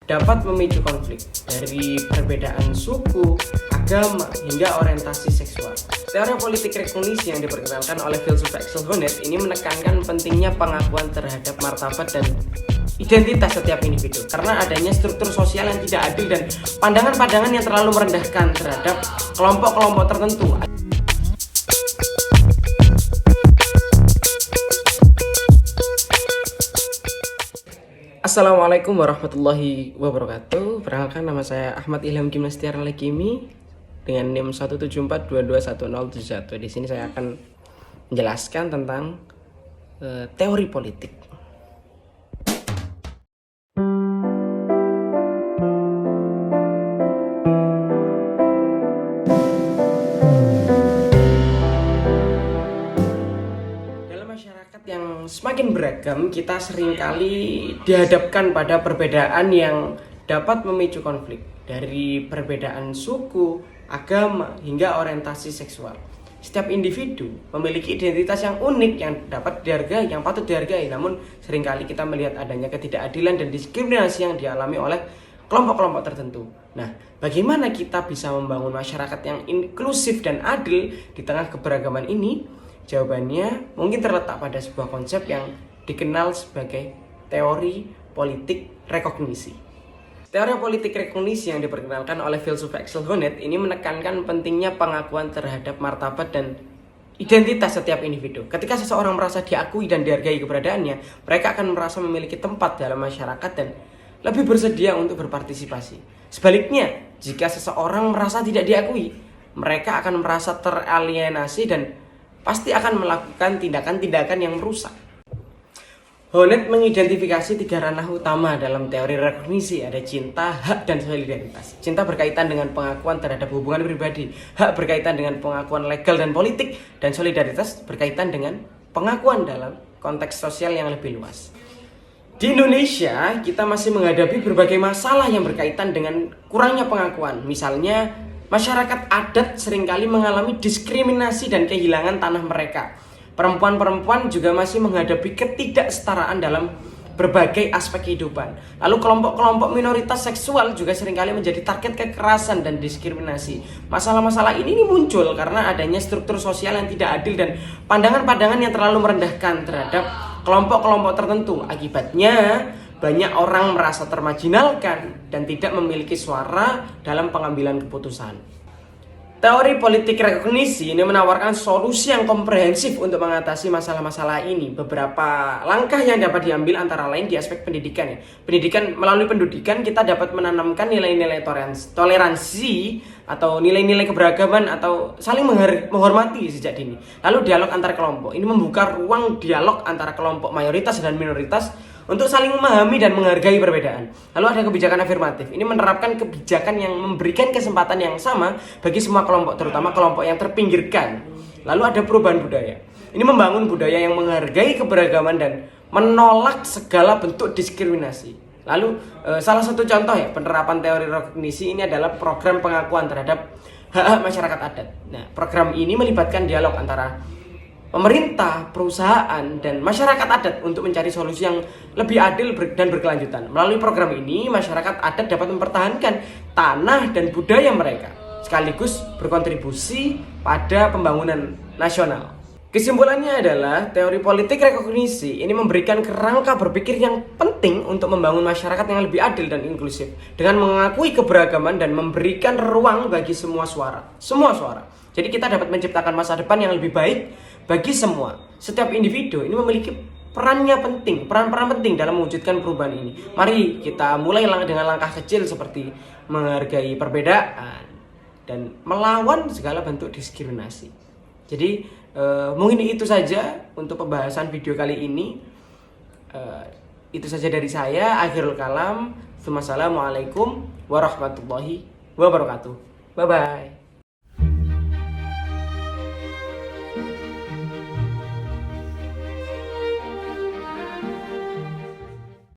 dapat memicu konflik dari perbedaan suku, agama, hingga orientasi seksual. Teori politik rekognisi yang diperkenalkan oleh filsuf Axel Honneth ini menekankan pentingnya pengakuan terhadap martabat dan identitas setiap individu karena adanya struktur sosial yang tidak adil dan pandangan-pandangan yang terlalu merendahkan terhadap kelompok-kelompok tertentu. Assalamualaikum warahmatullahi wabarakatuh. Perkenalkan, nama saya Ahmad Ilham Gimnastiar Lekimi dengan NIM 174221071. Di sini saya akan menjelaskan tentang teori politik. Yang semakin beragam, kita seringkali dihadapkan pada perbedaan yang dapat memicu konflik dari perbedaan suku, agama, hingga orientasi seksual. Setiap individu memiliki identitas yang unik yang dapat dihargai, yang patut dihargai. Namun seringkali kita melihat adanya ketidakadilan dan diskriminasi yang dialami oleh kelompok-kelompok tertentu. Nah, bagaimana kita bisa membangun masyarakat yang inklusif dan adil di tengah keberagaman ini? Jawabannya mungkin terletak pada sebuah konsep yang dikenal sebagai teori politik rekognisi. Teori politik rekognisi yang diperkenalkan oleh filsuf Axel Honneth ini menekankan pentingnya pengakuan terhadap martabat dan identitas setiap individu. Ketika seseorang merasa diakui dan dihargai keberadaannya, mereka akan merasa memiliki tempat dalam masyarakat dan lebih bersedia untuk berpartisipasi. Sebaliknya, jika seseorang merasa tidak diakui, mereka akan merasa teralienasi dan pasti akan melakukan tindakan-tindakan yang merusak. Honneth mengidentifikasi 3 ranah utama dalam teori rekognisi, ada cinta, hak, dan solidaritas. Cinta berkaitan dengan pengakuan terhadap hubungan pribadi, hak berkaitan dengan pengakuan legal dan politik, dan solidaritas berkaitan dengan pengakuan dalam konteks sosial yang lebih luas. Di Indonesia, kita masih menghadapi berbagai masalah yang berkaitan dengan kurangnya pengakuan. Misalnya, masyarakat adat seringkali mengalami diskriminasi dan kehilangan tanah mereka. Perempuan-perempuan juga masih menghadapi ketidaksetaraan dalam berbagai aspek kehidupan. Lalu kelompok-kelompok minoritas seksual juga seringkali menjadi target kekerasan dan diskriminasi. Masalah-masalah ini muncul karena adanya struktur sosial yang tidak adil dan pandangan-pandangan yang terlalu merendahkan terhadap kelompok-kelompok tertentu. Akibatnya, banyak orang merasa termarginalkan dan tidak memiliki suara dalam pengambilan keputusan. Teori politik rekognisi ini menawarkan solusi yang komprehensif untuk mengatasi masalah-masalah ini. Beberapa langkah yang dapat diambil antara lain di aspek pendidikan. Pendidikan, melalui pendidikan kita dapat menanamkan nilai-nilai toleransi atau nilai-nilai keberagaman atau saling menghormati sejak dini. Lalu dialog antar kelompok. Ini membuka ruang dialog antara kelompok mayoritas dan minoritas untuk saling memahami dan menghargai perbedaan. Lalu ada kebijakan afirmatif. Ini menerapkan kebijakan yang memberikan kesempatan yang sama bagi semua kelompok, terutama kelompok yang terpinggirkan. Lalu ada perubahan budaya. Ini membangun budaya yang menghargai keberagaman dan menolak segala bentuk diskriminasi. Lalu salah satu contoh ya penerapan teori rekognisi ini adalah program pengakuan terhadap hak-hak masyarakat adat. Nah, program ini melibatkan dialog antara pemerintah, perusahaan, dan masyarakat adat untuk mencari solusi yang lebih adil dan berkelanjutan. Melalui program ini, masyarakat adat dapat mempertahankan tanah dan budaya mereka, sekaligus berkontribusi pada pembangunan nasional. Kesimpulannya adalah, teori politik rekognisi ini memberikan kerangka berpikir yang penting untuk membangun masyarakat yang lebih adil dan inklusif, dengan mengakui keberagaman dan memberikan ruang bagi semua suara. Jadi kita dapat menciptakan masa depan yang lebih baik bagi semua. Setiap individu ini memiliki peran penting dalam mewujudkan perubahan ini. Mari kita mulai dengan langkah kecil seperti menghargai perbedaan dan melawan segala bentuk diskriminasi. Jadi mungkin itu saja untuk pembahasan video kali ini. Itu saja dari saya. Akhirul kalam. Wassalamualaikum warahmatullahi wabarakatuh. Bye bye.